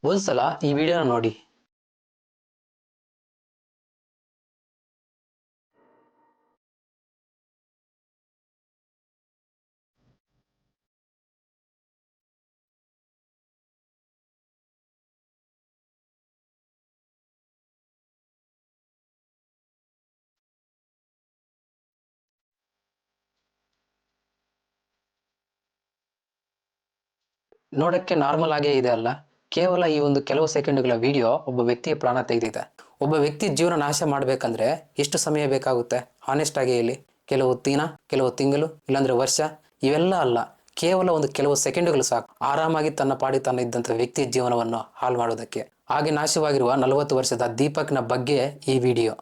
ಒಂದ್ಸಲ ಈ ವಿಡಿಯೋನ ನೋಡಿ. ನೋಡಕ್ಕೆ ನಾರ್ಮಲ್ ಆಗೇ ಇದೆ ಅಲ್ಲ. ಕೇವಲ ಈ ಒಂದು ಕೆಲವು ಸೆಕೆಂಡ್ಗಳ ವಿಡಿಯೋ ಒಬ್ಬ ವ್ಯಕ್ತಿಯ ಪ್ರಾಣ ತೆಗೆದಿದೆ. ಒಬ್ಬ ವ್ಯಕ್ತಿ ಜೀವನ ನಾಶ ಮಾಡ್ಬೇಕಂದ್ರೆ ಎಷ್ಟು ಸಮಯ ಬೇಕಾಗುತ್ತೆ? ಹಾನೆಸ್ಟ್ ಆಗಿ ಹೇಳಿ. ಕೆಲವು ದಿನ, ಕೆಲವು ತಿಂಗಳು, ಇಲ್ಲಾಂದ್ರೆ ವರ್ಷ, ಇವೆಲ್ಲ ಅಲ್ಲ. ಕೇವಲ ಒಂದು ಕೆಲವು ಸೆಕೆಂಡ್ಗಳು ಸಾಕು ಆರಾಮಾಗಿ ತನ್ನ ಪಾಡಿ ತನ್ನ ಇದ್ದಂತ ವ್ಯಕ್ತಿಯ ಜೀವನವನ್ನು ಹಾಳು ಮಾಡೋದಕ್ಕೆ. ಹಾಗೆ ನಾಶವಾಗಿರುವ 40 ವರ್ಷದ ದೀಪಕ್ನ ಬಗ್ಗೆ ಈ ವಿಡಿಯೋ.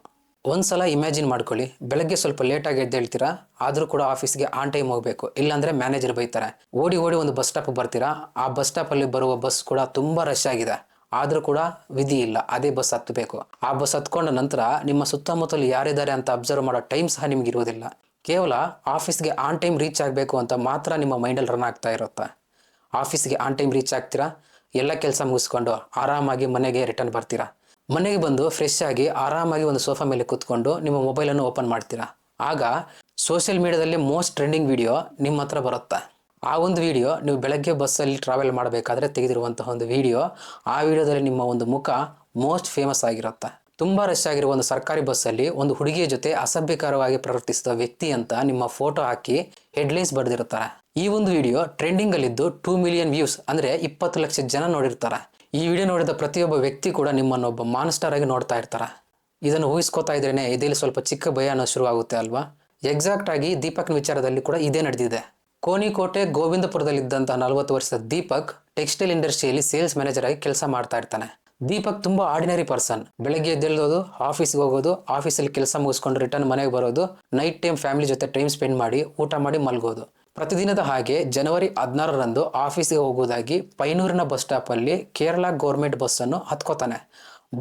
ಒಂದ್ಸಲ ಇಮ್ಯಾಜಿನ್ ಮಾಡ್ಕೊಳ್ಳಿ, ಬೆಳಗ್ಗೆ ಸ್ವಲ್ಪ ಲೇಟಾಗಿ ಎದ್ದೇಳ್ತೀರಾ, ಆದ್ರೂ ಕೂಡ ಆಫೀಸ್ಗೆ ಆನ್ ಟೈಮ್ ಹೋಗ್ಬೇಕು, ಇಲ್ಲಾಂದ್ರೆ ಮ್ಯಾನೇಜರ್ ಬೈತಾರೆ. ಓಡಿ ಓಡಿ ಒಂದು ಬಸ್ ಸ್ಟಾಪ್ ಬರ್ತೀರಾ, ಆ ಬಸ್ ಸ್ಟಾಪ್ ಅಲ್ಲಿ ಬರುವ ಬಸ್ ಕೂಡ ತುಂಬಾ ರಶ್ ಆಗಿದೆ, ಆದ್ರೂ ಕೂಡ ವಿಧಿ ಇಲ್ಲ, ಅದೇ ಬಸ್ ಹತ್ತಬೇಕು. ಆ ಬಸ್ ಹತ್ಕೊಂಡ ನಂತರ ನಿಮ್ಮ ಸುತ್ತಮುತ್ತಲು ಯಾರಿದ್ದಾರೆ ಅಂತ ಅಬ್ಸರ್ವ್ ಮಾಡೋ ಟೈಮ್ ಸಹ ನಿಮ್ಗೆ ಇರೋದಿಲ್ಲ. ಕೇವಲ ಆಫೀಸ್ಗೆ ಆನ್ ಟೈಮ್ ರೀಚ್ ಆಗಬೇಕು ಅಂತ ಮಾತ್ರ ನಿಮ್ಮ ಮೈಂಡಲ್ಲಿ ರನ್ ಆಗ್ತಾ ಇರುತ್ತೆ. ಆಫೀಸ್ಗೆ ಆನ್ ಟೈಮ್ ರೀಚ್ ಆಗ್ತೀರಾ, ಎಲ್ಲ ಕೆಲಸ ಮುಗಿಸ್ಕೊಂಡು ಆರಾಮಾಗಿ ಮನೆಗೆ ರಿಟರ್ನ್ ಬರ್ತೀರಾ. ಮನೆಗೆ ಬಂದು ಫ್ರೆಶ್ ಆಗಿ ಆರಾಮಾಗಿ ಒಂದು ಸೋಫಾ ಮೇಲೆ ಕೂತ್ಕೊಂಡು ನಿಮ್ಮ ಮೊಬೈಲನ್ನು ಓಪನ್ ಮಾಡ್ತೀರಾ. ಆಗ ಸೋಷಿಯಲ್ ಮೀಡಿಯಾದಲ್ಲಿ ಮೋಸ್ಟ್ ಟ್ರೆಂಡಿಂಗ್ ವಿಡಿಯೋ ನಿಮ್ಮ ಹತ್ರ ಬರುತ್ತೆ. ಆ ಒಂದು ವಿಡಿಯೋ ನೀವು ಬೆಳಗ್ಗೆ ಬಸ್ಸಲ್ಲಿ ಟ್ರಾವೆಲ್ ಮಾಡಬೇಕಾದ್ರೆ ತೆಗೆದಿರುವಂತಹ ಒಂದು ವಿಡಿಯೋ. ಆ ವಿಡಿಯೋದಲ್ಲಿ ನಿಮ್ಮ ಒಂದು ಮುಖ ಮೋಸ್ಟ್ ಫೇಮಸ್ ಆಗಿರುತ್ತೆ. ತುಂಬಾ ರಶ್ ಆಗಿರುವ ಒಂದು ಸರ್ಕಾರಿ ಬಸ್ಸಲ್ಲಿ ಒಂದು ಹುಡುಗಿಯ ಜೊತೆ ಅಸಭ್ಯಕರವಾಗಿ ಪ್ರವರ್ತಿಸಿದ ವ್ಯಕ್ತಿ ಅಂತ ನಿಮ್ಮ ಫೋಟೋ ಹಾಕಿ ಹೆಡ್ಲೈನ್ಸ್ ಬರೆದಿರ್ತಾರೆ. ಈ ಒಂದು ವಿಡಿಯೋ ಟ್ರೆಂಡಿಂಗ್ ಅಲ್ಲಿದ್ದು 2 ಮಿಲಿಯನ್ ವ್ಯೂಸ್ ಅಂದ್ರೆ 20 ಲಕ್ಷ ಜನ ನೋಡಿರ್ತಾರೆ. ಈ ವಿಡಿಯೋ ನೋಡಿದ ಪ್ರತಿಯೊಬ್ಬ ವ್ಯಕ್ತಿ ಕೂಡ ನಿಮ್ಮನ್ನು ಒಬ್ಬ ಮಾನ್ಸ್ಟರ್ ಆಗಿ ನೋಡ್ತಾ ಇರ್ತಾರೆ. ಇದನ್ನು ಊಹಿಸ್ಕೋತಾ ಇದ್ರೇನೆ ಇದರಲ್ಲಿ ಸ್ವಲ್ಪ ಚಿಕ್ಕ ಭಯ ಅನ್ನೋ ಶುರುವಾಗುತ್ತೆ ಅಲ್ವಾ? ಎಕ್ಸಾಕ್ಟ್ ಆಗಿ ದೀಪಕ್ನ ವಿಚಾರದಲ್ಲಿ ಕೂಡ ಇದೇ ನಡೆದಿದೆ. ಕೋಣಿಕೋಟೆ ಗೋವಿಂದಪುರದಲ್ಲಿದ್ದಂತಹ 40 ವರ್ಷದ ದೀಪಕ್ ಟೆಕ್ಸ್ಟೈಲ್ ಇಂಡಸ್ಟ್ರಿಯಲ್ಲಿ ಸೇಲ್ಸ್ ಮ್ಯಾನೇಜರ್ ಆಗಿ ಕೆಲಸ ಮಾಡ್ತಾ ಇರ್ತಾನೆ. ದೀಪಕ್ ತುಂಬಾ ಆರ್ಡಿನರಿ ಪರ್ಸನ್. ಬೆಳಗ್ಗೆ ಎದ್ದೇಳೋದು, ಆಫೀಸ್ಗೆ ಹೋಗೋದು, ಆಫೀಸಲ್ಲಿ ಕೆಲಸ ಮುಗಿಸ್ಕೊಂಡು ರಿಟರ್ನ್ ಮನೆಗೆ ಬರೋದು, ನೈಟ್ ಟೈಮ್ ಫ್ಯಾಮಿಲಿ ಜೊತೆ ಟೈಮ್ ಸ್ಪೆಂಡ್ ಮಾಡಿ ಊಟ ಮಾಡಿ ಮಲ್ಗೋದು. ಪ್ರತಿದಿನದ ಹಾಗೆ ಜನವರಿ 16ರಂದು ಆಫೀಸ್ಗೆ ಹೋಗುವುದಾಗಿ ಪೈನೂರಿನ ಬಸ್ ಸ್ಟಾಪ್ ಅಲ್ಲಿ ಕೇರಳ ಗೌರ್ಮೆಂಟ್ ಬಸ್ ಅನ್ನು ಹತ್ಕೋತಾನೆ.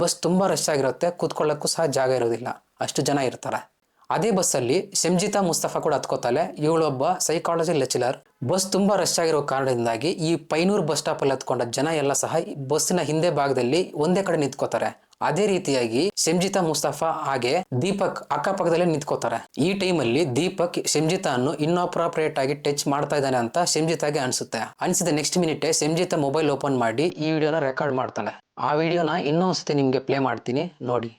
ಬಸ್ ತುಂಬಾ ರಶ್ ಆಗಿರುತ್ತೆ, ಕೂತ್ಕೊಳ್ಳಕ್ಕೂ ಸಹ ಜಾಗ ಇರೋದಿಲ್ಲ, ಅಷ್ಟು ಜನ ಇರ್ತಾರೆ. ಅದೇ ಬಸ್ಸಲ್ಲಿ ಶಂಜಿತಾ ಮುಸ್ತಫಾ ಕೂಡ ಹತ್ಕೋತಾಳೆ. ಇವಳೊಬ್ಬ ಸೈಕಾಲಜಿ ಲೆಕ್ಚರರ್. ಬಸ್ ತುಂಬಾ ರಶ್ ಆಗಿರೋ ಕಾರಣದಿಂದಾಗಿ ಈ ಪೈನೂರು ಬಸ್ ಸ್ಟಾಪ್ ಅಲ್ಲಿ ಹತ್ಕೊಂಡ ಜನ ಎಲ್ಲ ಸಹ ಬಸ್ಸಿನ ಹಿಂದೆ ಭಾಗದಲ್ಲಿ ಒಂದೇ ಕಡೆ ನಿಂತ್ಕೋತಾರೆ. ಅದೇ ರೀತಿಯಾಗಿ ಶಂಜಿತಾ ಮುಸ್ತಫಾ ಹಾಗೆ ದೀಪಕ್ ಅಕ್ಕಪಕ್ಕದಲ್ಲೇ ನಿಂತ್ಕೋತಾರೆ. ಈ ಟೈಮಲ್ಲಿ ದೀಪಕ್ ಶಂಜಿತಾ ಅನ್ನು ಇನ್ಅಪ್ರಾಪ್ರಿಯೇಟ್ ಆಗಿ ಟಚ್ ಮಾಡ್ತಾ ಇದ್ದಾನೆ ಅಂತ ಶಂಜಿತಾಗೆ ಅನ್ಸುತ್ತೆ. ಅನ್ಸಿದ ನೆಕ್ಸ್ಟ್ ಮಿನಿಟ್ ಶಂಜಿತಾ ಮೊಬೈಲ್ ಓಪನ್ ಮಾಡಿ ಈ ವಿಡಿಯೋನ ರೆಕಾರ್ಡ್ ಮಾಡ್ತಾಳೆ. ಆ ವಿಡಿಯೋನ ಇನ್ನೊಂದ್ಸತಿ ನಿಮ್ಗೆ ಪ್ಲೇ ಮಾಡ್ತೀನಿ, ನೋಡಿ.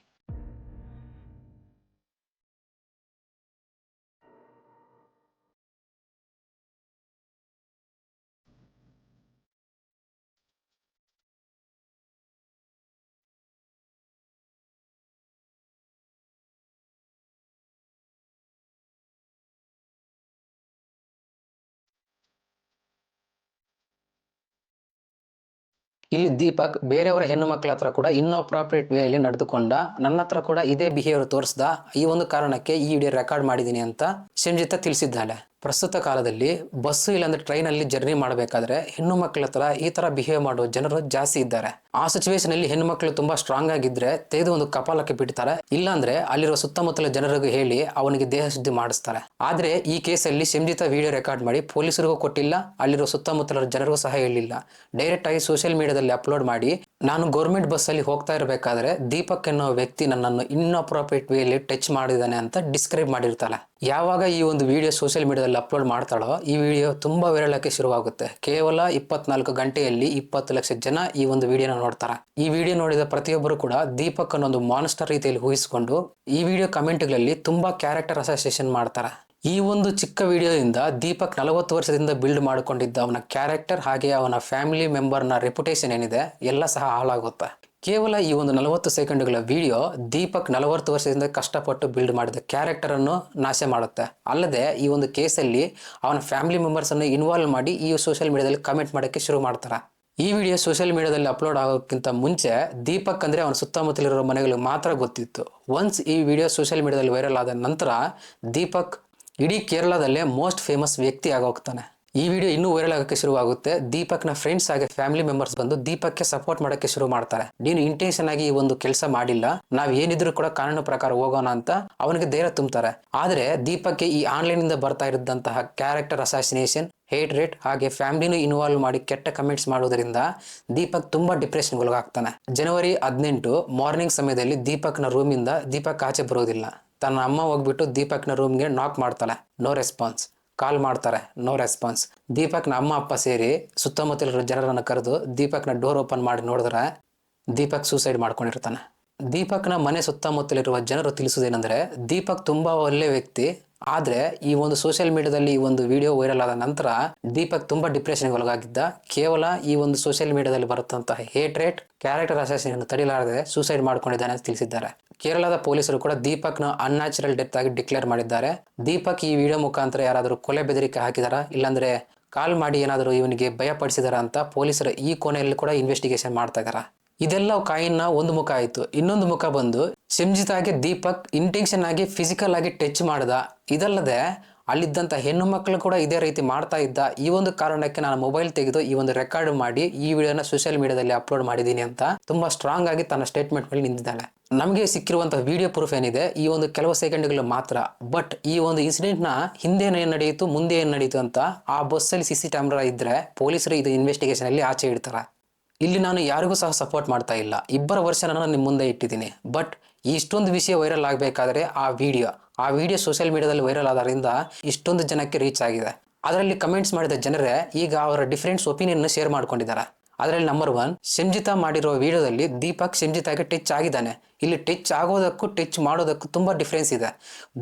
ಇಲ್ಲಿ ದೀಪಕ್ ಬೇರೆಯವರ ಹೆಣ್ಣು ಮಕ್ಕಳ ಹತ್ರ ಕೂಡ ಇನ್ಅಪ್ರಾಪ್ರಿಯೇಟ್ ವೇಯಲ್ಲಿ ನಡೆದುಕೊಂಡ, ನನ್ನ ಹತ್ರ ಕೂಡ ಇದೇ ಬಿಹೇವಿಯರ್ ತೋರಿಸ್ದ, ಈ ಒಂದು ಕಾರಣಕ್ಕೆ ಈ ವಿಡಿಯೋ ರೆಕಾರ್ಡ್ ಮಾಡಿದೀನಿ ಅಂತ ಶಂಜಿತಾ ತಿಳಿಸಿದ್ದಾಳೆ. ಪ್ರಸ್ತುತ ಕಾಲದಲ್ಲಿ ಬಸ್ಸು ಇಲ್ಲಾಂದ್ರೆ ಟ್ರೈನ್ ಅಲ್ಲಿ ಜರ್ನಿ ಮಾಡಬೇಕಾದ್ರೆ ಹೆಣ್ಣು ಮಕ್ಕಳ ಹತ್ರ ಈ ತರ ಬಿಹೇವ್ ಮಾಡುವ ಜನರು ಜಾಸ್ತಿ ಇದ್ದಾರೆ. ಆ ಸಿಚುವೇಶನ್ ಅಲ್ಲಿ ಹೆಣ್ಣು ಮಕ್ಕಳು ತುಂಬಾ ಸ್ಟ್ರಾಂಗ್ ಆಗಿದ್ರೆ ತೆಗೆದು ಒಂದು ಕಪಾಲಕ್ಕೆ ಬಿಡ್ತಾರೆ, ಇಲ್ಲಾಂದ್ರೆ ಅಲ್ಲಿರುವ ಸುತ್ತಮುತ್ತಲ ಜನರಿಗೂ ಹೇಳಿ ಅವನಿಗೆ ದೇಹ ಶುದ್ಧಿ ಮಾಡಿಸ್ತಾರೆ. ಆದ್ರೆ ಈ ಕೇಸಲ್ಲಿ ಶಂಜಿತಾ ವಿಡಿಯೋ ರೆಕಾರ್ಡ್ ಮಾಡಿ ಪೊಲೀಸರಿಗೂ ಕೊಟ್ಟಿಲ್ಲ, ಅಲ್ಲಿರುವ ಸುತ್ತಮುತ್ತಲ ಜನರಿಗೂ ಸಹ ಹೇಳಿಲ್ಲ. ಡೈರೆಕ್ಟ್ ಆಗಿ ಸೋಷಿಯಲ್ ಮೀಡಿಯಾದಲ್ಲಿ ಅಪ್ಲೋಡ್ ಮಾಡಿ, ನಾನು ಗೌರ್ಮೆಂಟ್ ಬಸ್ ಅಲ್ಲಿ ಹೋಗ್ತಾ ಇರಬೇಕಾದ್ರೆ ದೀಪಕ್ ಎನ್ನುವ ವ್ಯಕ್ತಿ ನನ್ನನ್ನು ಇನ್ಅಪ್ರಾಪ್ರಿಯೇಟ್ ವೇಯಲ್ಲಿ ಟಚ್ ಮಾಡಿದಾನೆ ಅಂತ ಡಿಸ್ಕ್ರೈಬ್ ಮಾಡಿರ್ತಾಳೆ. ಯಾವಾಗ ಈ ಒಂದು ವಿಡಿಯೋ ಸೋಷಿಯಲ್ ಮೀಡಿಯಾದಲ್ಲಿ ಅಪ್ಲೋಡ್ ಮಾಡ್ತಾಳೋ ಈ ವಿಡಿಯೋ ತುಂಬಾ ವೈರಲ್ ಆಗಿ ಶುರುವಾಗುತ್ತೆ. ಕೇವಲ 24 ಗಂಟೆಯಲ್ಲಿ 20 ಲಕ್ಷ ಜನ ಈ ಒಂದು ವಿಡಿಯೋನ ನೋಡ್ತಾರೆ. ಈ ವಿಡಿಯೋ ನೋಡಿದ ಪ್ರತಿಯೊಬ್ಬರು ಕೂಡ ದೀಪಕ್ ಅನ್ನೊಂದು ಮಾನ್ಸ್ಟರ್ ರೀತಿಯಲ್ಲಿ ಊಹಿಸಿಕೊಂಡು ಈ ವಿಡಿಯೋ ಕಮೆಂಟ್ಗಳಲ್ಲಿ ತುಂಬಾ ಕ್ಯಾರೆಕ್ಟರ್ ಅಸೋಸಿಯೇಷನ್ ಮಾಡ್ತಾರೆ. ಈ ಒಂದು ಚಿಕ್ಕ ವಿಡಿಯೋದಿಂದ ದೀಪಕ್ 40 ವರ್ಷದಿಂದ ಬಿಲ್ಡ್ ಮಾಡಿಕೊಂಡಿದ್ದ ಅವನ ಕ್ಯಾರೆಕ್ಟರ್ ಹಾಗೆ ಅವನ ಫ್ಯಾಮಿಲಿ ಮೆಂಬರ್ನ ರೆಪ್ಯುಟೇಷನ್ ಏನಿದೆ ಎಲ್ಲ ಸಹ ಹಾಳಾಗುತ್ತೆ. ಕೇವಲ ಈ ಒಂದು 40 ಸೆಕೆಂಡ್ಗಳ ವಿಡಿಯೋ ದೀಪಕ್ 40 ವರ್ಷದಿಂದ ಕಷ್ಟಪಟ್ಟು ಬಿಲ್ಡ್ ಮಾಡಿದ ಕ್ಯಾರೆಕ್ಟರ್ ಅನ್ನು ನಾಶ ಮಾಡುತ್ತೆ. ಅಲ್ಲದೆ ಈ ಒಂದು ಕೇಸಲ್ಲಿ ಅವನ ಫ್ಯಾಮಿಲಿ ಮೆಂಬರ್ಸ್ ಅನ್ನು ಇನ್ವಾಲ್ವ್ ಮಾಡಿ ಈ ಸೋಷಿಯಲ್ ಮೀಡಿಯಾದಲ್ಲಿ ಕಮೆಂಟ್ ಮಾಡೋಕ್ಕೆ ಶುರು ಮಾಡ್ತಾರೆ. ಈ ವಿಡಿಯೋ ಸೋಷಿಯಲ್ ಮೀಡಿಯಾದಲ್ಲಿ ಅಪ್ಲೋಡ್ ಆಗೋಕ್ಕಿಂತ ಮುಂಚೆ ದೀಪಕ್ ಅಂದ್ರೆ ಅವನ ಸುತ್ತಮುತ್ತಲಿರೋ ಮನೆಗಳಿಗೆ ಮಾತ್ರ ಗೊತ್ತಿತ್ತು. ಒನ್ಸ್ ಈ ವಿಡಿಯೋ ಸೋಷಿಯಲ್ ಮೀಡಿಯಾದಲ್ಲಿ ವೈರಲ್ ಆದ ನಂತರ ದೀಪಕ್ ಇಡೀ ಕೇರಳದಲ್ಲೇ ಮೋಸ್ಟ್ ಫೇಮಸ್ ವ್ಯಕ್ತಿ ಆಗೋಗ್ತಾನೆ. ಈ ವಿಡಿಯೋ ಇನ್ನೂ ವೈರಲ್ ಆಗೋಕ್ಕೆ ಶುರುವಾಗುತ್ತೆ. ದೀಪಕ್ನ ಫ್ರೆಂಡ್ಸ್ ಹಾಗೆ ಫ್ಯಾಮಿಲಿ ಮೆಂಬರ್ಸ್ ಬಂದು ದೀಪಕ್ಗೆ ಸಪೋರ್ಟ್ ಮಾಡೋಕ್ಕೆ ಶುರು ಮಾಡ್ತಾರೆ. ನೀನು ಇಂಟೆನ್ಷನ್ ಆಗಿ ಈ ಒಂದು ಕೆಲಸ ಮಾಡಿಲ್ಲ, ನಾವ್ ಏನಿದ್ರು ಕೂಡ ಕಾನೂನು ಪ್ರಕಾರ ಹೋಗೋಣ ಅಂತ ಅವನಿಗೆ ಧೈರ್ಯ ತುಂಬ್ತಾರೆ. ಆದ್ರೆ ದೀಪಕ್ಗೆ ಈ ಆನ್ಲೈನ್ ಇಂದ ಬರ್ತಾ ಇದ್ದಂತಹ ಕ್ಯಾರೆಕ್ಟರ್ ಅಸಾಸಿನೇಷನ್, ಹೇಟ್ ರೇಟ್ ಹಾಗೆ ಫ್ಯಾಮಿಲಿನೂ ಇನ್ವಾಲ್ವ್ ಮಾಡಿ ಕೆಟ್ಟ ಕಮೆಂಟ್ಸ್ ಮಾಡೋದ್ರಿಂದ ದೀಪಕ್ ತುಂಬಾ ಡಿಪ್ರೆಷನ್ ಒಳಗಾಗ್ತಾನೆ. ಜನವರಿ 18 ಮಾರ್ನಿಂಗ್ ಸಮಯದಲ್ಲಿ ದೀಪಕ್ನ ರೂಮಿಂದ ದೀಪಕ್ ಆಚೆ ಬರೋದಿಲ್ಲ. ತನ್ನ ಅಮ್ಮ ಹೋಗ್ಬಿಟ್ಟು ದೀಪಕ್ನ ರೂಮ್ಗೆ ನಾಕ್ ಮಾಡ್ತಾಳೆ, ನೋ ರೆಸ್ಪಾನ್ಸ್. ಕಾಲ್ ಮಾಡ್ತಾರೆ, ನೋ ರೆಸ್ಪಾನ್ಸ್. ದೀಪಕ್ನ ಅಮ್ಮ ಅಪ್ಪ ಸೇರಿ ಸುತ್ತಮುತ್ತಲಿರೋ ಜನರನ್ನು ಕರೆದು ದೀಪಕ್ನ ಡೋರ್ ಓಪನ್ ಮಾಡಿ ನೋಡಿದ್ರೆ ದೀಪಕ್ ಸೂಸೈಡ್ ಮಾಡ್ಕೊಂಡಿರ್ತಾನೆ. ದೀಪಕ್ನ ಮನೆ ಸುತ್ತಮುತ್ತಲಿರುವ ಜನರು ತಿಳಿಸುವುದೇನೆಂದ್ರೆ, ದೀಪಕ್ ತುಂಬಾ ಒಳ್ಳೆ ವ್ಯಕ್ತಿ, ಆದ್ರೆ ಈ ಒಂದು ಸೋಷಿಯಲ್ ಮೀಡಿಯಾದಲ್ಲಿ ಈ ಒಂದು ವಿಡಿಯೋ ವೈರಲ್ ಆದ ನಂತರ ದೀಪಕ್ ತುಂಬಾ ಡಿಪ್ರೆಷನ್ಗೆ ಒಳಗಾಗಿದ್ದ. ಕೇವಲ ಈ ಒಂದು ಸೋಷಿಯಲ್ ಮೀಡಿಯಾದಲ್ಲಿ ಬರುತ್ತಂತಹ ಹೇಟ್ ರೇಟ್, ಕ್ಯಾರೆಕ್ಟರ್ ಅಸಾಸಿನೇಷನ್ ತಡೆಯಲಾರದೆ ಸೂಸೈಡ್ ಮಾಡ್ಕೊಂಡಿದ್ದಾನೆ ಅಂತ ತಿಳಿಸಿದ್ದಾರೆ. ಕೇರಳದ ಪೊಲೀಸರು ಕೂಡ ದೀಪಕ್ನ ಅನ್ಯಾಚುರಲ್ ಡೆತ್ ಆಗಿ ಡಿಕ್ಲೇರ್ ಮಾಡಿದ್ದಾರೆ. ದೀಪಕ್ ಈ ವಿಡಿಯೋ ಮುಖಾಂತರ ಯಾರಾದರೂ ಕೊಲೆ ಬೆದರಿಕೆ ಹಾಕಿದಾರಾ, ಇಲ್ಲಾಂದ್ರೆ ಕಾಲ್ ಮಾಡಿ ಏನಾದರೂ ಇವನಿಗೆ ಭಯಪಡಿಸಿದಾರ ಅಂತ ಪೊಲೀಸರ ಈ ಕೋಣೆಯಲ್ಲಿ ಕೂಡ ಇನ್ವೆಸ್ಟಿಗೇಷನ್ ಮಾಡ್ತಾ ಇದಾರೆ. ಇದೆಲ್ಲ ಕಾಯಿನ್ನ ಒಂದು ಮುಖ ಆಯ್ತು. ಇನ್ನೊಂದು ಮುಖ ಬಂದು ಸಿಮ್ಜಿತಾಗೆ ದೀಪಕ್ ಇಂಟೆನ್ಷನ್ ಆಗಿ ಫಿಸಿಕಲ್ ಆಗಿ ಟಚ್ ಮಾಡ್ದ. ಇದಲ್ಲದೆ ಅಲ್ಲಿದ್ದಂತ ಹೆಣ್ಣು ಮಕ್ಕಳು ಕೂಡ ಇದೇ ರೀತಿ ಮಾಡ್ತಾ ಇದ್ದ. ಈ ಒಂದು ಕಾರಣಕ್ಕೆ ನಾನು ಮೊಬೈಲ್ ತೆಗೆದು ಈ ಒಂದು ರೆಕಾರ್ಡ್ ಮಾಡಿ ಈ ವಿಡಿಯೋನ ಸೋಷಿಯಲ್ ಮೀಡಿಯಾದಲ್ಲಿ ಅಪ್ಲೋಡ್ ಮಾಡಿದ್ದೀನಿ ಅಂತ ತುಂಬಾ ಸ್ಟ್ರಾಂಗ್ ಆಗಿ ತನ್ನ ಸ್ಟೇಟ್ಮೆಂಟ್ ಮೇಲೆ ನಿಂತಿದ್ದಾಳೆ. ನಮಗೆ ಸಿಕ್ಕಿರುವಂತಹ ವಿಡಿಯೋ ಪ್ರೂಫ್ ಏನಿದೆ ಈ ಒಂದು ಕೆಲವು ಸೆಕೆಂಡ್ಗಳು ಮಾತ್ರ. ಬಟ್ ಈ ಒಂದು ಇನ್ಸಿಡೆಂಟ್ ನ ಹಿಂದೆ ಏನ್ ನಡೆಯಿತು, ಮುಂದೆ ಏನ್ ನಡೀತು ಅಂತ ಆ ಬಸ್ಸಲ್ಲಿ CC ಕ್ಯಾಮೆರಾ ಇದ್ರೆ ಪೊಲೀಸರು ಇದು ಇನ್ವೆಸ್ಟಿಗೇಷನ್ ಅಲ್ಲಿ ಆಚೆ ಇಡ್ತಾರೆ. ಇಲ್ಲಿ ನಾನು ಯಾರಿಗೂ ಸಹ ಸಪೋರ್ಟ್ ಮಾಡ್ತಾ ಇಲ್ಲ, ಇಬ್ಬರ ವರ್ಷನ ನಿಮ್ಮ ಮುಂದೆ ಇಟ್ಟಿದ್ದೀನಿ. ಬಟ್ ಇಷ್ಟೊಂದು ವಿಷಯ ವೈರಲ್ ಆಗಬೇಕಾದ್ರೆ ಆ ವಿಡಿಯೋ ಸೋಷಿಯಲ್ ಮೀಡಿಯಾದಲ್ಲಿ ವೈರಲ್ ಆದ್ರಿಂದ ಇಷ್ಟೊಂದು ಜನಕ್ಕೆ ರೀಚ್ ಆಗಿದೆ. ಅದರಲ್ಲಿ ಕಮೆಂಟ್ಸ್ ಮಾಡಿದ ಜನರೇ ಈಗ ಅವರ ಡಿಫರೆಂಟ್ಸ್ ಒಪಿನಿಯನ್ ಶೇರ್ ಮಾಡ್ಕೊಂಡಿದ್ದಾರೆ. ಅದರಲ್ಲಿ ನಂಬರ್ 1, ಸಿಮ್ಜಿತಾ ಮಾಡಿರೋ ವಿಡಿಯೋದಲ್ಲಿ ದೀಪಕ್ ಸಿಮ್ಜಿತಾಗೆ ಟಚ್ ಆಗಿದ್ದಾನೆ. ಇಲ್ಲಿ ಟಚ್ ಆಗೋದಕ್ಕೂ ಟಚ್ ಮಾಡೋದಕ್ಕೂ ತುಂಬಾ ಡಿಫ್ರೆನ್ಸ್ ಇದೆ.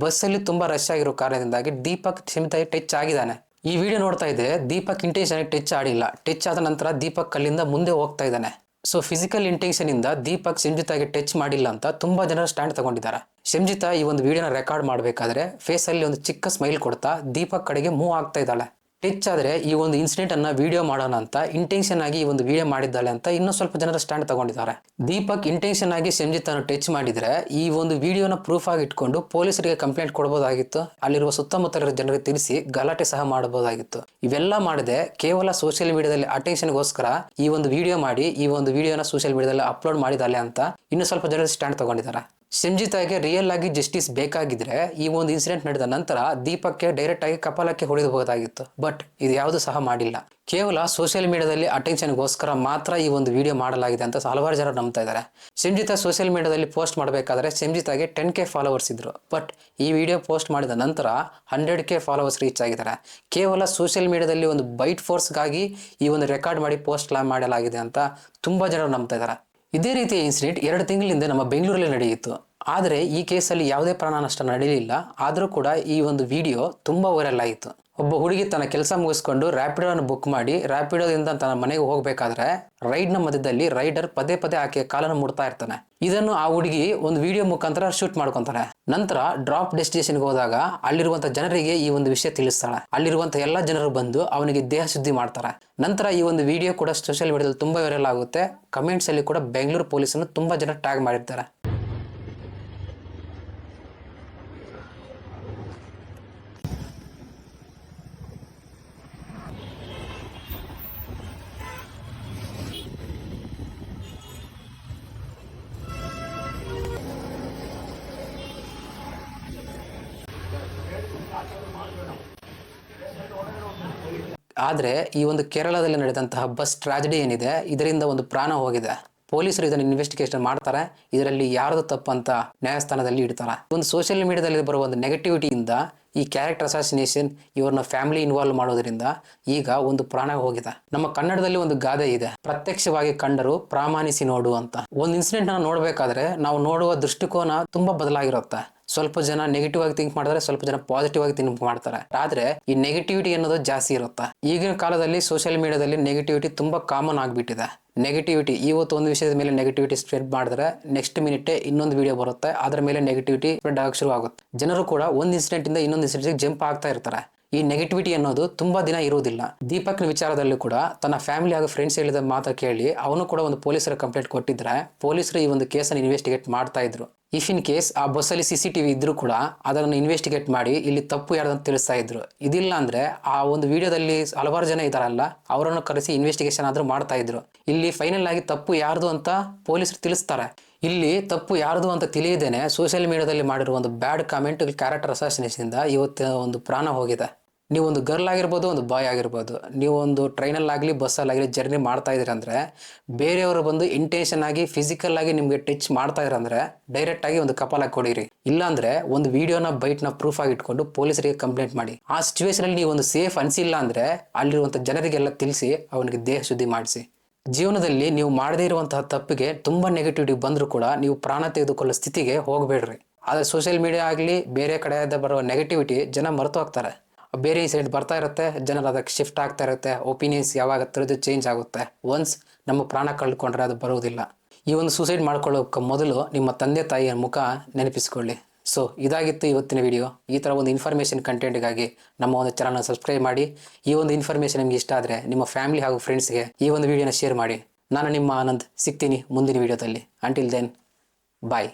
ಬಸ್ಸಲ್ಲಿ ತುಂಬಾ ರಶ್ ಆಗಿರೋ ಕಾರಣದಿಂದಾಗಿ ದೀಪಕ್ ಸಿಮ್ಜಿತಾಗೆ ಟಚ್ ಆಗಿದ್ದಾನೆ. ಈ ವಿಡಿಯೋ ನೋಡ್ತಾ ಇದ್ರೆ ದೀಪಕ್ ಇಂಟೆನ್ಷನ್ ಟಚ್ ಆಡಿಲ್ಲ. ಟಚ್ ಆದ ನಂತರ ದೀಪಕ್ ಅಲ್ಲಿಂದ ಮುಂದೆ ಹೋಗ್ತಾ ಇದ್ದಾನೆ. ಸೊ ಫಿಸಿಕಲ್ ಇಂಟೆನ್ಷನ್ ಇಂದ ದೀಪಕ್ ಸಿಮ್ಜಿತಾಗೆ ಟಚ್ ಮಾಡಿಲ್ಲ ಅಂತ ತುಂಬಾ ಜನರು ಸ್ಟ್ಯಾಂಡ್ ತಗೊಂಡಿದ್ದಾರೆ. ಸಿಮ್ಜಿತಾ ಈ ಒಂದು ವಿಡಿಯೋನ ರೆಕಾರ್ಡ್ ಮಾಡಬೇಕಾದ್ರೆ ಫೇಸ್ ಅಲ್ಲಿ ಒಂದು ಚಿಕ್ಕ ಸ್ಮೈಲ್ ಕೊಡ್ತಾ ದೀಪಕ್ ಕಡೆಗೆ ಮೂವ್ ಆಗ್ತಾ ಇದ್ದಾಳೆ. ಟಚ್ ಆದ್ರೆ ಈ ಒಂದು ಇನ್ಸಿಡೆಂಟ್ ಅನ್ನ ವಿಡಿಯೋ ಮಾಡೋಣ ಅಂತ ಇಂಟೆನ್ಷನ್ ಆಗಿ ಈ ಒಂದು ವಿಡಿಯೋ ಮಾಡಿದ್ದಾಳೆ ಅಂತ ಇನ್ನೂ ಸ್ವಲ್ಪ ಜನರ ಸ್ಟ್ಯಾಂಡ್ ತಗೊಂಡಿದ್ದಾರೆ. ದೀಪಕ್ ಇಂಟೆನ್ಷನ್ ಆಗಿ ಸಿಮ್ಜಿತಾನ ಟಚ್ ಮಾಡಿದ್ರೆ ಈ ಒಂದು ವಿಡಿಯೋನ ಪ್ರೂಫ್ ಆಗಿ ಇಟ್ಕೊಂಡು ಪೊಲೀಸರಿಗೆ ಕಂಪ್ಲೇಂಟ್ ಕೊಡಬಹುದಾಗಿತ್ತು. ಅಲ್ಲಿರುವ ಸುತ್ತಮುತ್ತಲಿರುವ ಜನರಿಗೆ ತಿಳಿಸಿ ಗಲಾಟೆ ಸಹ ಮಾಡಬಹುದಾಗಿತ್ತು. ಇವೆಲ್ಲ ಮಾಡದೆ ಕೇವಲ ಸೋಷಿಯಲ್ ಮೀಡಿಯಾದಲ್ಲಿ ಅಟೆನ್ಷನ್ಗೋಸ್ಕರ ಈ ಒಂದು ವಿಡಿಯೋ ಮಾಡಿ ಈ ಒಂದು ವಿಡಿಯೋನ ಸೋಷಿಯಲ್ ಮೀಡಿಯಾದಲ್ಲಿ ಅಪ್ಲೋಡ್ ಮಾಡಿದಾಳೆ ಅಂತ ಇನ್ನು ಸ್ವಲ್ಪ ಜನರು ಸ್ಟ್ಯಾಂಡ್ ತಗೊಂಡಿದ್ದಾರೆ. ಸಿಮ್ಜಿತಾಗೆ ರಿಯಲ್ ಆಗಿ ಜಸ್ಟಿಸ್ ಬೇಕಾಗಿದ್ರೆ ಈ ಒಂದು ಇನ್ಸಿಡೆಂಟ್ ನಡೆದ ನಂತರ ದೀಪಕ್ಗೆ ಡೈರೆಕ್ಟ್ ಆಗಿ ಕಪಾಲಕ್ಕೆ ಹೊಡೆಯಬಹುದಾಗಿತ್ತು. ಬಟ್ ಇದು ಯಾವುದು ಸಹ ಮಾಡಿಲ್ಲ. ಕೇವಲ ಸೋಷಿಯಲ್ ಮೀಡಿಯಾದಲ್ಲಿ ಅಟೆನ್ಷನ್ಗೋಸ್ಕರ ಮಾತ್ರ ಈ ಒಂದು ವಿಡಿಯೋ ಮಾಡಲಾಗಿದೆ ಅಂತ ಹಲವಾರು ಜನ ನಂಬ್ತಾ ಇದ್ದಾರೆ. ಸಿಮ್ಜಿತಾ ಸೋಷಿಯಲ್ ಮೀಡಿಯಾದಲ್ಲಿ ಪೋಸ್ಟ್ ಮಾಡಬೇಕಾದ್ರೆ ಸಿಮ್ಜಿತಾಗೆ 10K ಫಾಲೋವರ್ಸ್ ಇದ್ರು. ಬಟ್ ಈ ವಿಡಿಯೋ ಪೋಸ್ಟ್ ಮಾಡಿದ ನಂತರ 100K ಫಾಲೋವರ್ಸ್ ರೀಚ್ ಆಗಿದ್ದಾರೆ. ಕೇವಲ ಸೋಷಿಯಲ್ ಮೀಡಿಯಾದಲ್ಲಿ ಒಂದು ಬೈಟ್ ಫೋರ್ಸ್ಗಾಗಿ ಈ ಒಂದು ರೆಕಾರ್ಡ್ ಮಾಡಿ ಪೋಸ್ಟ್ ಮಾಡಲಾಗಿದೆ ಅಂತ ತುಂಬಾ ಜನರು ನಂಬ್ತಾ ಇದ್ದಾರೆ. ಇದೇ ರೀತಿಯ ಇನ್ಸಿಡೆಂಟ್ 2 ತಿಂಗಳಿಂದ ನಮ್ಮ ಬೆಂಗಳೂರಲ್ಲಿ ನಡೆಯಿತು. ಆದರೆ ಈ ಕೇಸಲ್ಲಿ ಯಾವುದೇ ಪ್ರಾಣ ನಷ್ಟ ನಡೆಯಲಿಲ್ಲ. ಆದರೂ ಕೂಡ ಈ ಒಂದು ವಿಡಿಯೋ ತುಂಬಾ ವೈರಲ್ ಆಯಿತು. ಒಬ್ಬ ಹುಡುಗಿ ತನ್ನ ಕೆಲಸ ಮುಗಿಸ್ಕೊಂಡು ರ್ಯಾಪಿಡೋನ ಬುಕ್ ಮಾಡಿ ರ್ಯಾಪಿಡೋದಿಂದ ತನ್ನ ಮನೆಗೆ ಹೋಗ್ಬೇಕಾದ್ರೆ ರೈಡ್ ನ ಮಧ್ಯದಲ್ಲಿ ರೈಡರ್ ಪದೇ ಪದೇ ಆಕೆಯ ಕಾಲನ್ನು ಮುಡ್ತಾ ಇರ್ತಾನೆ. ಇದನ್ನು ಆ ಹುಡುಗಿ ಒಂದು ವಿಡಿಯೋ ಮುಖಾಂತರ ಶೂಟ್ ಮಾಡ್ಕೊಂತಾರೆ. ನಂತರ ಡ್ರಾಪ್ ಡೆಸ್ಟಿನೇಷನ್ಗೆ ಹೋದಾಗ ಅಲ್ಲಿರುವಂತಹ ಜನರಿಗೆ ಈ ಒಂದು ವಿಷಯ ತಿಳಿಸ್ತಾಳೆ. ಅಲ್ಲಿರುವಂತಹ ಎಲ್ಲಾ ಜನರು ಬಂದು ಅವನಿಗೆ ದೇಹ ಶುದ್ಧಿ ಮಾಡ್ತಾರೆ. ನಂತರ ಈ ಒಂದು ವಿಡಿಯೋ ಕೂಡ ಸೋಷಿಯಲ್ ಮೀಡಿಯಾದಲ್ಲಿ ತುಂಬಾ ವೈರಲ್ ಆಗುತ್ತೆ. ಕಮೆಂಟ್ಸ್ ಅಲ್ಲಿ ಕೂಡ ಬೆಂಗಳೂರು ಪೊಲೀಸನ್ನು ತುಂಬಾ ಜನ ಟ್ಯಾಗ್ ಮಾಡಿರ್ತಾರೆ. ಆದ್ರೆ ಈ ಒಂದು ಕೇರಳದಲ್ಲಿ ನಡೆದಂತಹ ಬಸ್ ಟ್ರಾಜಿಡಿ ಏನಿದೆ ಇದರಿಂದ ಒಂದು ಪ್ರಾಣ ಹೋಗಿದೆ. ಪೊಲೀಸರು ಇದನ್ನು ಇನ್ವೆಸ್ಟಿಗೇಷನ್ ಮಾಡ್ತಾರೆ. ಇದರಲ್ಲಿ ಯಾರ್ದು ತಪ್ಪಂತ ನ್ಯಾಯಸ್ಥಾನದಲ್ಲಿ ಇಡ್ತಾರೆ. ಒಂದು ಸೋಷಿಯಲ್ ಮೀಡಿಯಾದಲ್ಲಿ ಬರುವ ಒಂದು ನೆಗೆಟಿವಿಟಿಯಿಂದ ಈ ಕ್ಯಾರೆಕ್ಟರ್ ಅಸಾಸಿನೇಷನ್ ಇವ್ರನ್ನ ಫ್ಯಾಮಿಲಿ ಇನ್ವಾಲ್ವ್ ಮಾಡೋದ್ರಿಂದ ಈಗ ಒಂದು ಪ್ರಾಣ ಹೋಗಿದೆ. ನಮ್ಮ ಕನ್ನಡದಲ್ಲಿ ಒಂದು ಗಾದೆ ಇದೆ, ಪ್ರತ್ಯಕ್ಷವಾಗಿ ಕಂಡರು ಪ್ರಾಮಾಣಿಸಿ ನೋಡು ಅಂತ. ಒಂದು ಇನ್ಸಿಡೆಂಟ್ ನ ನೋಡ್ಬೇಕಾದ್ರೆ ನಾವು ನೋಡುವ ದೃಷ್ಟಿಕೋನ ತುಂಬಾ ಬದಲಾಗಿರುತ್ತೆ. ಸ್ವಲ್ಪ ಜನ ನೆಗೆಟಿವ್ ಆಗಿ ಥಿಂಕ್ ಮಾಡ್ತಾರೆ, ಸ್ವಲ್ಪ ಜನ ಪಾಸಿಟಿವ್ ಆಗಿ ಥಿಂಕ್ ಮಾಡ್ತಾರೆ. ಆದ್ರೆ ಈ ನೆಗೆಟಿವಿಟಿ ಅನ್ನೋದು ಜಾಸ್ತಿ ಇರುತ್ತೆ. ಈಗಿನ ಕಾಲದಲ್ಲಿ ಸೋಷಿಯಲ್ ಮೀಡಿಯಾದಲ್ಲಿ ನೆಗೆಟಿವಿಟಿ ತುಂಬಾ ಕಾಮನ್ ಆಗ್ಬಿಟ್ಟಿದೆ. ನೆಗೆಟಿವಿಟಿ ಇವತ್ತು ಒಂದು ವಿಷಯದ ಮೇಲೆ ನೆಗೆಟಿವಿಟಿ ಸ್ಪ್ರೆಡ್ ಮಾಡಿದ್ರೆ ನೆಕ್ಸ್ಟ್ ಮಿನಿಟ್ ಇನ್ನೊಂದು ವಿಡಿಯೋ ಬರುತ್ತೆ, ಅದರ ಮೇಲೆ ನೆಗೆಟಿವಿಟಿ ಸ್ಪ್ರೆಡ್ ಆಗಕ್ಕೆ ಶುರು ಆಗುತ್ತೆ. ಜನರು ಕೂಡ ಒಂದು ಇನ್ಸಿಡೆಂಟ್ ಇಂದ ಇನ್ನೊಂದು ಇನ್ಸಿಡೆಂಟ್ ಜಂಪ್ ಆಗ್ತಾ ಇರ್ತಾರೆ. ಈ ನೆಗೆಟಿವಿಟಿ ಅನ್ನೋದು ತುಂಬಾ ದಿನ ಇರುವುದಿಲ್ಲ. ದೀಪಕ್ನ ವಿಚಾರದಲ್ಲಿ ಕೂಡ ತನ್ನ ಫ್ಯಾಮಿಲಿ ಹಾಗೂ ಫ್ರೆಂಡ್ಸ್ ಹೇಳಿದ ಮಾತು ಕೇಳಿ ಅವನು ಕೂಡ ಒಂದು ಪೊಲೀಸರ ಕಂಪ್ಲೇಂಟ್ ಕೊಟ್ಟಿದ್ರೆ ಪೊಲೀಸರು ಈ ಒಂದು ಕೇಸನ್ನು ಇನ್ವೆಸ್ಟಿಗೇಟ್ ಮಾಡ್ತಾ ಇದ್ರು. ಇಫ್ ಇನ್ ಕೇಸ್ ಆ ಬಸ್ಸಲ್ಲಿ CCTV ಇದ್ರೂ ಕೂಡ ಅದನ್ನು ಇನ್ವೆಸ್ಟಿಗೇಟ್ ಮಾಡಿ ಇಲ್ಲಿ ತಪ್ಪು ಯಾರ್ದು ಅಂತ ತಿಳಿಸ್ತಾ ಇದ್ರು. ಇದಿಲ್ಲ ಅಂದ್ರೆ ಆ ಒಂದು ವಿಡಿಯೋದಲ್ಲಿ ಹಲವಾರು ಜನ ಇದಾರಲ್ಲ, ಅವರನ್ನು ಕರೆಸಿ ಇನ್ವೆಸ್ಟಿಗೇಷನ್ ಆದ್ರೂ ಮಾಡ್ತಾ ಇದ್ರು. ಇಲ್ಲಿ ಫೈನಲ್ ಆಗಿ ತಪ್ಪು ಯಾರ್ದು ಅಂತ ಪೊಲೀಸರು ತಿಳಿಸ್ತಾರೆ. ಇಲ್ಲಿ ತಪ್ಪು ಯಾರ್ದು ಅಂತ ತಿಳಿಯದೇನೆ ಸೋಷಿಯಲ್ ಮೀಡಿಯಾದಲ್ಲಿ ಮಾಡಿರುವ ಒಂದು ಬ್ಯಾಡ್ ಕಾಮೆಂಟ್, ಕ್ಯಾರೆಕ್ಟರ್ ಅಸಾಸಿನೇಷನ್ ಇಂದ ಇವತ್ತು ಒಂದು ಪ್ರಾಣ ಹೋಗಿದೆ. ನೀವು ಒಂದು ಗರ್ಲ್ ಆಗಿರ್ಬೋದು, ಒಂದು ಬಾಯ್ ಆಗಿರ್ಬೋದು, ನೀವು ಒಂದು ಟ್ರೈನಲ್ಲಾಗಲಿ ಬಸ್ಸಲ್ಲಾಗಲಿ ಜರ್ನಿ ಮಾಡ್ತಾ ಇದ್ದೀರಿ ಅಂದರೆ ಬೇರೆಯವರು ಬಂದು ಇಂಟೆನ್ಷನ್ ಆಗಿ ಫಿಸಿಕಲ್ ಆಗಿ ನಿಮಗೆ ಟಚ್ ಮಾಡ್ತಾ ಇರಂದ್ರೆ ಡೈರೆಕ್ಟ್ ಆಗಿ ಒಂದು ಕಪಾಲಾಗಿ ಕೊಡಿರಿ. ಇಲ್ಲಾಂದ್ರೆ ಒಂದು ವಿಡಿಯೋನ ಬೈಟ್ನ ಪ್ರೂಫ್ ಆಗಿ ಇಟ್ಕೊಂಡು ಪೊಲೀಸರಿಗೆ ಕಂಪ್ಲೇಂಟ್ ಮಾಡಿ. ಆ ಸಿಚುವೇಶನ್ ಅಲ್ಲಿ ನೀವು ಒಂದು ಸೇಫ್ ಅನಿಸಿಲ್ಲ ಅಂದ್ರೆ ಅಲ್ಲಿರುವಂಥ ಜನರಿಗೆಲ್ಲ ತಿಳಿಸಿ ಅವನಿಗೆ ದೇಹ ಶುದ್ಧಿ ಮಾಡಿಸಿ. ಜೀವನದಲ್ಲಿ ನೀವು ಮಾಡದೇ ಇರುವಂತಹ ತಪ್ಪಿಗೆ ತುಂಬ ನೆಗೆಟಿವಿಟಿ ಬಂದರೂ ಕೂಡ ನೀವು ಪ್ರಾಣ ತೆಗೆದುಕೊಳ್ಳೋ ಸ್ಥಿತಿಗೆ ಹೋಗಬೇಡ್ರಿ. ಆದರೆ ಸೋಷಿಯಲ್ ಮೀಡಿಯಾ ಆಗಲಿ ಬೇರೆ ಕಡೆಯಿಂದ ಬರೋ ನೆಗೆಟಿವಿಟಿ ಜನ ಮರೆತು ಹೋಗ್ತಾರೆ. ಬೇರೆ ಇನ್ಸಿಡೆಂಟ್ ಬರ್ತಾ ಇರುತ್ತೆ, ಜನರು ಅದಕ್ಕೆ ಶಿಫ್ಟ್ ಆಗ್ತಾ ಇರುತ್ತೆ, ಒಪಿನಿಯನ್ಸ್ ಯಾವಾಗ ಥರದ್ದು ಚೇಂಜ್ ಆಗುತ್ತೆ. ಒನ್ಸ್ ನಮ್ಮ ಪ್ರಾಣ ಕಳ್ಕೊಂಡ್ರೆ ಅದು ಬರೋದಿಲ್ಲ. ಈ ಒಂದು ಸೂಸೈಡ್ ಮಾಡ್ಕೊಳ್ಳೋಕೆ ಮೊದಲು ನಿಮ್ಮ ತಂದೆ ತಾಯಿಯ ಮುಖ ನೆನಪಿಸ್ಕೊಳ್ಳಿ. ಸೊ ಇದಾಗಿತ್ತು ಇವತ್ತಿನ ವಿಡಿಯೋ. ಈ ಥರ ಒಂದು ಇನ್ಫಾರ್ಮೇಷನ್ ಕಂಟೆಂಟ್ಗಾಗಿ ನಮ್ಮ ಒಂದು ಚಾನಲ್ನ ಸಬ್ಸ್ಕ್ರೈಬ್ ಮಾಡಿ. ಈ ಒಂದು ಇನ್ಫಾರ್ಮೇಷನ್ ನಿಮ್ಗೆ ಇಷ್ಟ ಆದರೆ ನಿಮ್ಮ ಫ್ಯಾಮಿಲಿ ಹಾಗೂ ಫ್ರೆಂಡ್ಸ್ಗೆ ಈ ಒಂದು ವಿಡಿಯೋನ ಶೇರ್ ಮಾಡಿ. ನಾನು ನಿಮ್ಮ ಆನಂದ್, ಸಿಗ್ತೀನಿ ಮುಂದಿನ ವಿಡಿಯೋದಲ್ಲಿ. ಅಂಟಿಲ್ ದೆನ್, ಬಾಯ್.